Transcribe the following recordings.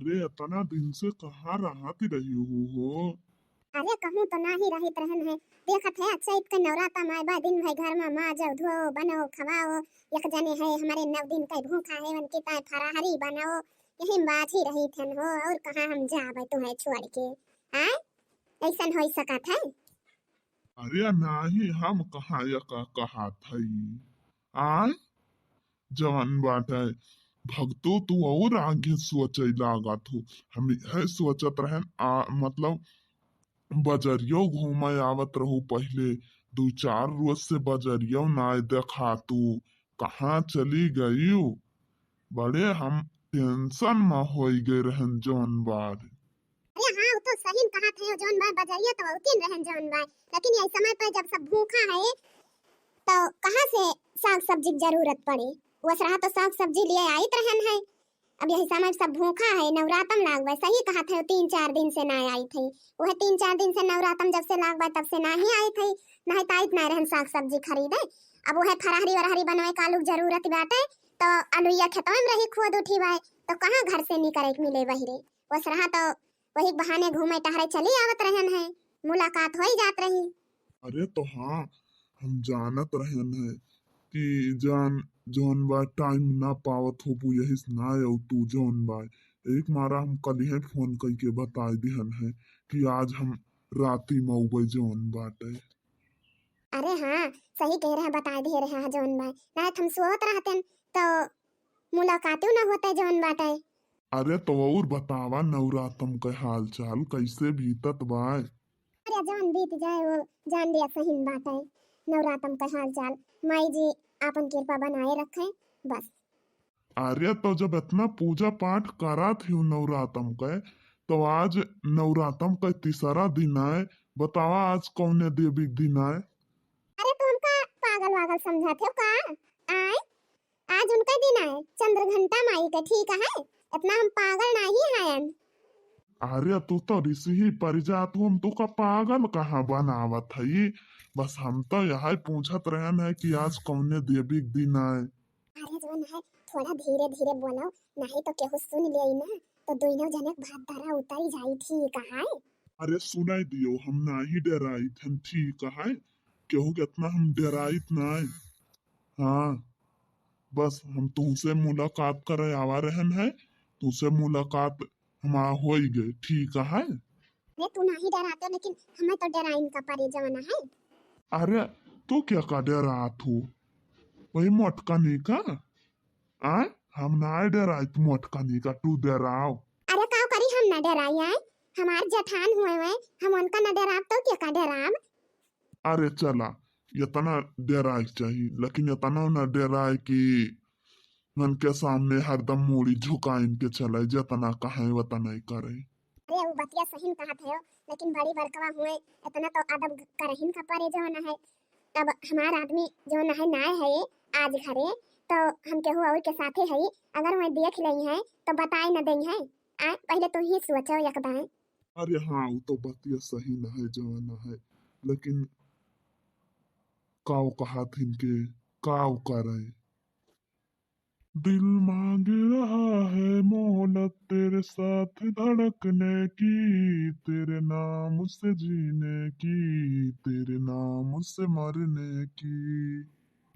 अरे इतना दिन से कहाँ रहती रही हो। अरे कहूँ तो ना ही रहित रहन है। देखत है अच्छा इत का नवराता माय बा दिन भाई घर में माँ जाओ धो बनाओ खवाओ। एक जने है हमारे 9 दिन का भूखा है उनके ताय फराहरी बनाओ। यही बात ही रही थन हो और कहाँ हम जावे तुम्हें छोड़ के। आय ऐसन हो सकत है। अरे नाही हम कहाँ कहा थई आय जवन बाटे भक्तो तू और आगे सोचे लागत हो। हम है सोचत रहन मतलब बजरियो घूमे आवत रहू पहले 2-4 रोज से बजरियो ना देखा तू कहाँ चली गई हो? बड़े हम टेंशन में हो गए रहन जौन बार। अरे हाँ वो तो सही कहा थे जौन बार बजाइए तो उतिन रहन जौन बार। लेकिन ये समय पर जब सब भूखा है तो कहाँ से साग सब्जी की जरूरत पड़ी। वस रहा तो साग सब्जी लिए आई रहन है। अब यही समय सब भूखा है नवरातम लागवे सही कहा थे 3-4 दिन से ना आई थी। वह 3-4 दिन से नवरातम जब से लागवा तब से ना ही आई थी। नहीं तो इतना रहन साग सब्जी खरीदे। अब वह फराहरी वराहरी बनवे कालू जरूरत बाटे तो अलुइया खेतवा में रही खुद उठी बाय तो कहाँ घर से निकले मिले बहिरे। वस रहा तो वही बहाने घूमे टहरे चली आवत रहन है। मुलाकात हो ही जात रही। अरे तो हाँ हम जानत रहन है कि जान जौन बार टाइम ना पावत हो यही ना आऊ तू जौन बार एक मारा हम कल ही फोन करके बता दिहन है कि आज हम राती में उबे जौन बाटे। अरे हाँ सही कह रहे बता दिए रहे हैं जौन बाय ना हम सोत रहते तो मुलाकातों ना होते जौन बाटे। अरे तो और बतावा नवरातम के हाल चाल कैसे बीतत बाय। अरे जान बीत जाए वो जान दिया सही बात है। नवरातम का हाल चाल माई जी आपन कृपा बनाए रखे बस। अरे तो जब इतना पूजा पाठ करा थी नवरातम के तो आज नवरातम का तीसरा दिन आए। बतावा आज कौन देवी के दिन आए। अरे तू हमका पागल वागल समझा थे का। आए आज उनका दिन आए चंद्र घंटा माई का ठीक है। इतना हम पागल नहीं हैं। अरे तू तो ऋषि ही परिजात हो हम तो का पागल कहाँ बनावत है। बस हम तो यही पूछत रहन है कि आज कौने देवी के दिन आए। अरे जोन है थोड़ा धीरे धीरे बोलो नहीं तो केहू सुन ले ना तो दोनों जने भात धरा उतारी जाई थी कहा। अरे सुनाई दियो हम ना ही डराई थे ठीक है। केहू कितना हम डराइत ना है। हाँ बस हम तुमसे मुलाकात करे आवा रहन है। तुमसे मुलाकात हमारा हो ही गए ठीक है। अरे तू नहीं डराते लेकिन हमें तो डराइन का परे जमाना है। अरे तू क्या का डरा तू वही मोटका नहीं का आय हम ना डराई तू मोटका नहीं का तू डराओ। अरे काव करी हम न डराई आए। हमार जठान हुए हुए हम उनका न डराब तो क्या का डराब। अरे चला इतना डराए चाहिए लेकिन इतना न डराए कि मन के सामने हरदम मूड़ी झुका इनके चले जितना कहे वतना ही करे। अरे वो बतिया सही कहा थे लेकिन बड़ी बड़कवा हुए इतना तो अदब करहिन का परे जो न है। अब हमार आदमी जो न है ना है आज घरे तो हम केहू और के साथे है अगर मैं देख लई है तो बताए न दई है। आ पहले तो ही सोचो यकदा। अरे हाँ वो तो बतिया सही न है जवाना है लेकिन काव कहा थिन के काव करे। दिल मांग रहा है मोहलत तेरे साथ धड़कने की तेरे नाम से जीने की तेरे नाम से मरने की।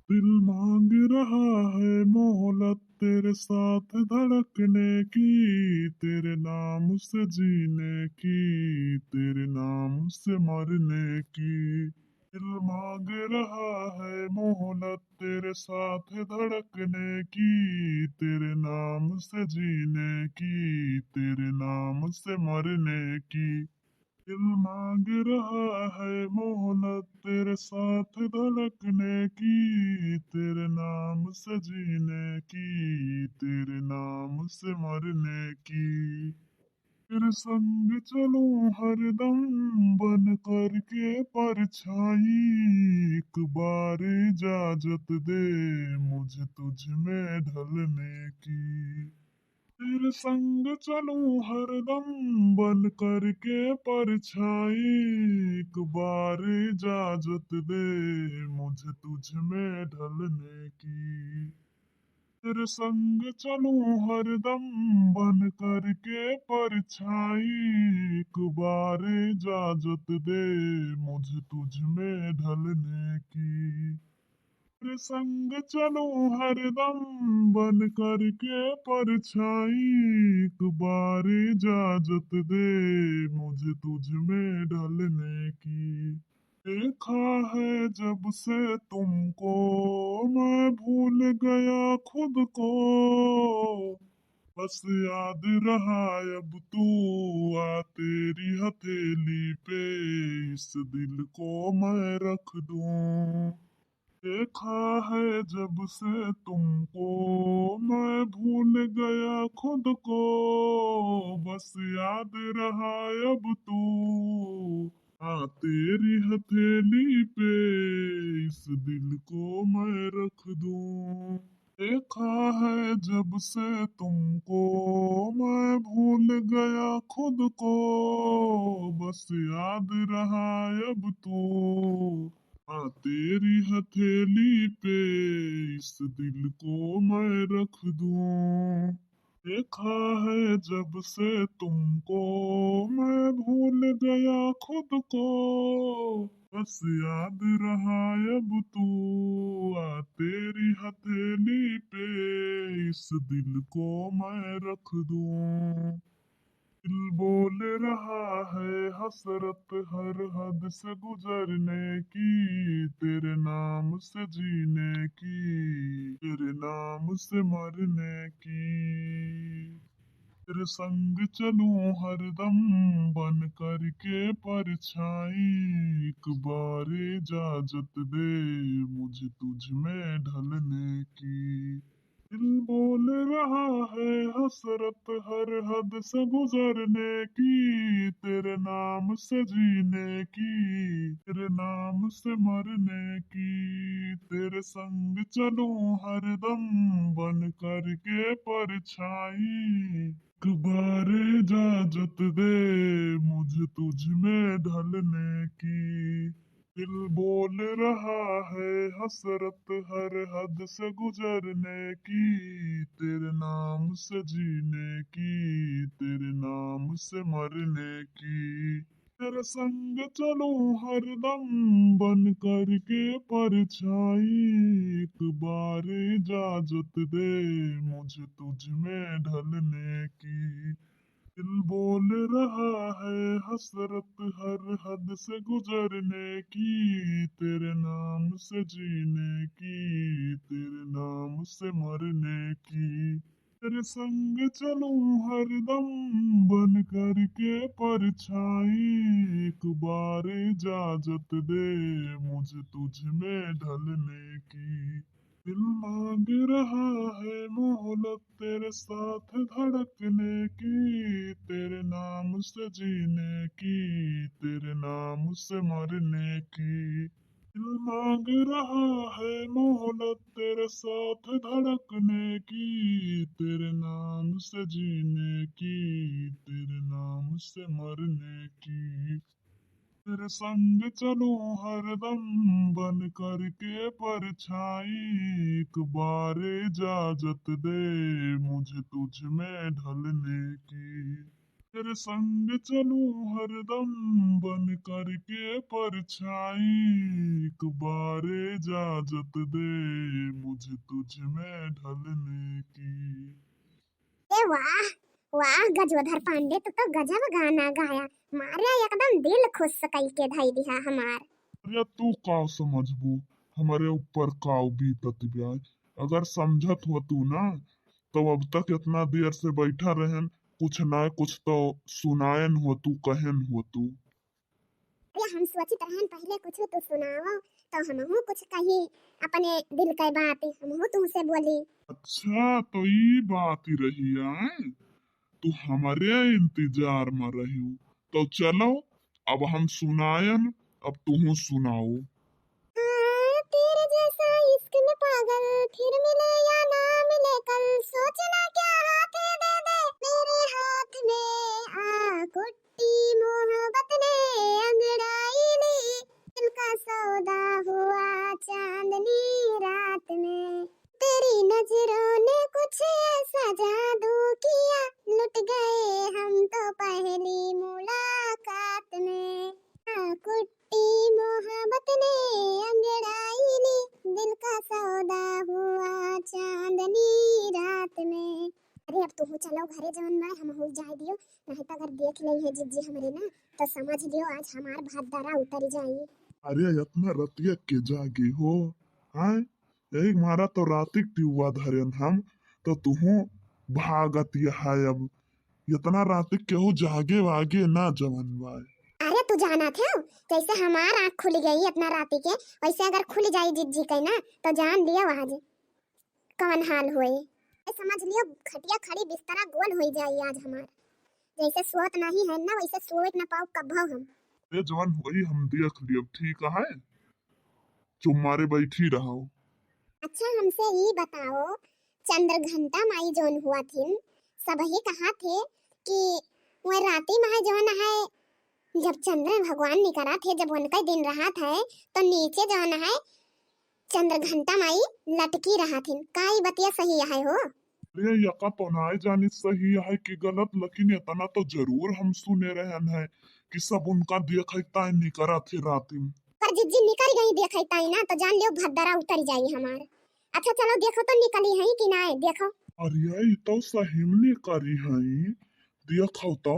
दिल मांग रहा है मोहलत तेरे साथ धड़कने की तेरे नाम से जीने की तेरे नाम से मरने की। दिल मांग रहा है मोहलत तेरे साथ धड़कने की तेरे नाम से जीने की तेरे नाम से मरने की। दिल मांग रहा है मोहलत तेरे साथ धड़कने की तेरे नाम से जीने की तेरे नाम से मरने की। तेरे संग चलूं हरदम बन करके परछाई एक बार इजाजत दे मुझे तुझ में ढलने की। तेरे संग चलूं हरदम बन करके परछाई एक बार इजाजत दे मुझे तुझ में ढलने की। तेरे संग चलूं हरदम बन करके परछाई, एक बार इजाजत दे मुझे तुझ में ढलने की। तेरे संग चलूं हरदम बन करके परछाई, एक बार इजाजत दे मुझे तुझ में ढलने की। देखा है जब से तुमको मैं भूल गया खुद को, बस याद रहा अब तू आ तेरी हथेली पे, इस दिल को मैं रख दूं। देखा है जब से तुमको मैं भूल गया खुद को, बस याद रहा अब तू हाँ तेरी हथेली पे, इस दिल को मैं रख दूं। देखा है जब से तुमको मैं भूल गया खुद को, बस याद रहा अब तू हाँ तेरी हथेली पे, इस दिल को मैं रख दूं। देखा है जब से तुमको मैं भूल गया खुद को, बस याद रहा अब तू आ तेरी हथेली पे, इस दिल को मैं रख दूं। दिल बोल रहा है हसरत हर हद से गुजरने की, तेरे नाम से जीने की, तेरे नाम से मरने की। तेरे संग चलूं हरदम बन करके परछाई, एक बार इजाजत दे मुझे तुझ में ढलने की। दिल बोल रहा है हसरत हर हद से गुजरने की, तेरे नाम से जीने की, तेरे नाम से मरने की। तेरे संग चलूं हरदम बन करके परछाई, एक बार इजाजत दे मुझे तुझ में ढलने की। दिल बोल रहा है हसरत हर हद से गुजरने की, तेरे नाम से जीने की, तेरे नाम से मरने की। तेरे संग चलूं हरदम बन करके परछाई, एक बार इजाजत दे मुझे तुझ में ढलने की। दिल बोल रहा है हसरत हर हद से गुजरने की, तेरे नाम से जीने की, तेरे नाम से मरने की। तेरे संग चलूं हरदम बन करके परछाई, एक बार इजाजत दे मुझे तुझ में ढलने की। दिल मांग रहा है मोहलत तेरे साथ धड़कने की, तेरे नाम से जीने की, तेरे नाम से मरने की। दिल मांग रहा है मोहलत तेरे साथ धड़कने की, तेरे नाम से जीने की, तेरे नाम से मरने की। तेरे संग चलूं हरदम बन करके परछाई, एक बार इजाजत दे मुझे तुझ में ढलने की। तेरे संग चलूं हरदम बन करके परछाई, एक बार इजाजत दे मुझे तुझ में ढलने की। ए वाह वाह गजोधर पांडे, तू तो गजब गाना गाया। मारे एकदम दिल खुश कई के धई दिया हमार। अरे तू का समझबू हमारे ऊपर काव बीतत ब्याज। अगर समझत हो तू ना तो अब तक इतना देर से बैठा रहन, कुछ ना कुछ तो सुनायन हो तू कहन हो तू। अरे हम सोचित रहन पहले कुछ तो सुनाओ, तो हमहू कुछ कही अपने दिल के बात हमहू तुमसे बोली। अच्छा तो ये बात ही रही है, तू हमारे इंतजार में रही। तो चलो अब हम सुनायन, अब तू सुनाओ। हाँ, तेरे जैसा इश्क में पागल फिर मिले या ना मिले कल, सोचना क्या हाथ दे दे मेरे हाथ में आ कुट्टी, मोहब्बत ने अंगड़ाई ली, दिल का सौदा हुआ चांदनी रात में, तेरी नजरों ने तो पहली मुलाकात में कुट्टी मोहब्बत ने अंगड़ाई ली, दिल का सौदा हुआ चांदनी रात में। अरे अब तू चलो घरे जवन बा हम हो जाए दियो, नहीं तो अगर देख ली है जिज्जी हमरे ना तो समझ लियो आज हमार भात दारा उतर जाई। अरे इतना रतिया के जागे हो, हाँ यही मारा तो रातिक टिवा धरन हम तो तुहू भागत है अब इतना रातिक केहू जागे वागे ना जवन बाय। अरे तू जाना था जैसे हमार आँख खुल गई इतना राती के, वैसे अगर खुल जाई जिज्जी के ना तो जान लियो आज कौन हाल हुए। समझ लियो खटिया खड़ी बिस्तरा गोल हो जाई आज हमार, जैसे सोत नहीं है ना वैसे सोत ना पाओ कब हम। ये जवन वही हम देख लियो ठीक है, चुम्मारे बैठी रहो। अच्छा हमसे ये बताओ चंद्र घंटा माई जोन हुआ थी सब ही कहा थे कि वह राती माई जोन है जब चंद्र भगवान निकला थे जब उनका दिन रहा था तो नीचे जोन है चंद्र घंटा माई लटकी रहा थी, काई बतिया सही है हो। अरे यका पनाए जानी सही है कि गलत, लेकिन इतना तो जरूर हम सुने रहन है कि सब उनका देखता है निकरा थे राती में। पर जिज्जी निकल गई देखता ही ना तो जान लियो भद्दरा उतर जाई हमार। अच्छा चलो देखो तो निकली है कि ना देखो। अरे ये तो सही में निकली है, देखो तो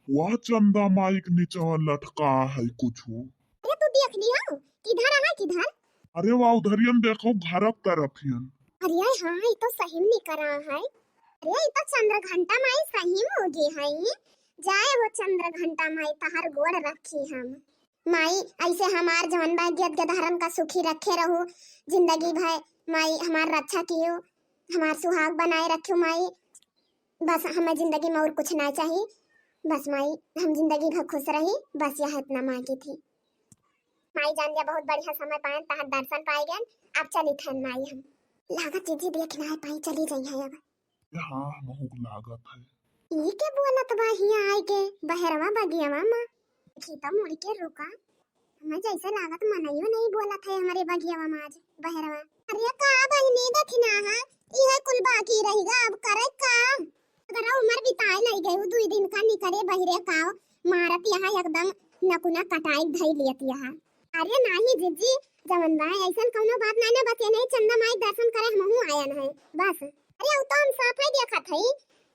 वह चंदा माइक नीचे लटका है कुछ। अरे तू देख लियो किधर है किधर। अरे वाह उधरियन देखो घर तरफ हियन। अरे हाँ ये तो सही में निकला है। अरे ये तो चंद्र घंटा माई सही में होगी है, जाए वो चंद्र घंटा माई तहर गोड़ रखी हम माई ऐसे हमार जवन भाग्यत के धर्म का सुखी रखे रहो जिंदगी भर माई हमार रक्षा कियो हमार सुहाग बनाए रखियो माई, बस हमें जिंदगी में और कुछ ना चाहिए, बस माई हम जिंदगी भर खुश रही बस यह इतना मांगी थी। माई जान दिया बहुत बढ़िया समय पाए तहर दर्शन पाए गए, अब चली थन माई हम लागत चीजी देख ना पाई चली जाई है अब। हाँ बहुत लागत है। ये के बोलत बा हिया आए के बहरवा बगिया मामा खीता मुड़ के रुका, हमें जैसे लागत मनइयो नहीं बोलत है हमारे बगिया मामा आज बहरवा। अरे का बहनी देखना है ये कुल बाकी रहेगा अब करे काम, अगर उम्र बिताए नहीं गए 2 दिन का निकरे बहिरे काओ मारत यहाँ एकदम नकुना कटाई धई लियत यहाँ। अरे नहीं जिज्जी जवन बा ऐसन कोनो बात नहीं ना, बस ये नहीं चंदा माई दर्शन करे हमहू आयन है बस। अरे वो तो हम साफ ही देखत हई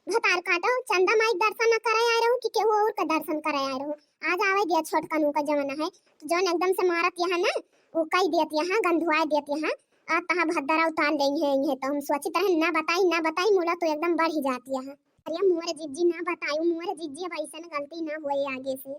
भतार काटो चंदा माई दर्शन न करे आए रहूं कि केहू और का दर्शन करे आए रहूं, आज आवे दिया छोटकनू का जमाना है तो जौन एकदम से मारत यहाँ ना वो कई देत यहाँ गंधुआ देत यहाँ आ तहा भद्दरा उतार लेंगे है तो हम सोचित रहे ना बताई मोला तो एकदम बढ़ ही जाती है। अरे मोर जिज्जी ना बताई मोर जिज्जी अब ऐसा गलती ना हुई आगे से।